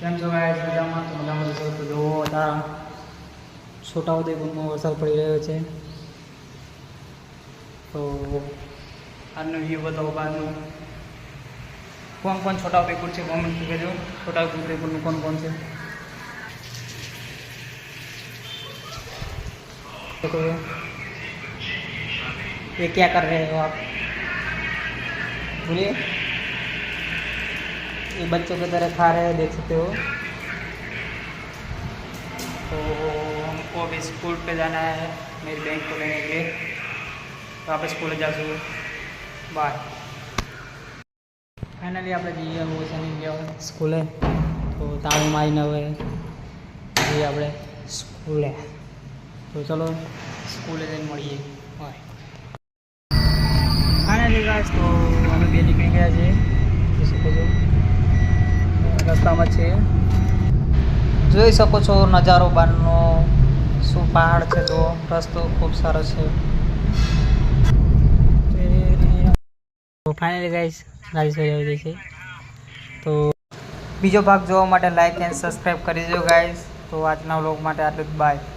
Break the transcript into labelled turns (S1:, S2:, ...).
S1: કેમ છો ગાઈસ? મજામાં તો મજામાં છો તો જુઓ હતા છોટાઉદેપુરમાં વરસાદ પડી રહ્યો છે તો આજનો વ્યૂ બતાવો બહારનું. કોણ છોટાઉદેપુર છે કોમેન્ટ કરજો. છોટાઉદેપુરનું કોણ છે तो ये क्या कर रहे हो आप? बोलिए. ये बच्चों की तरह खा रहे हैं, देख सकते हो. तो हमको अभी स्कूल पे जाना है मेरी बैंक को लेने के लिए. तो आप स्कूल जाशो. बाय. फाइनली આપણે જઈએ ઓછાની ગયા સ્કૂલે. તો તાળું મારીને હવે જઈએ આપણે સ્કૂલે. તો ચલો સ્કૂલે જઈને મળીએ. બાય. ફાઇનલી ગાઈસ તો અમે બે નીકળી ગયા છીએ. જોઈ શકો છો રસ્તામાં છે. જોઈ શકો છો નજારો બહારનો શું પહાડ છે. તો રસ્તો ખૂબ સારો છે. તો ફાઇનલી ગાઈસ ગાડી થઈ રહી છે. તો બીજો ભાગ જોવા માટે લાઈક એન્ડ સબસ્ક્રાઈબ કરી દેજો ગાઈસ. તો આજના વ્લોગ માટે આટલું જ. બાય.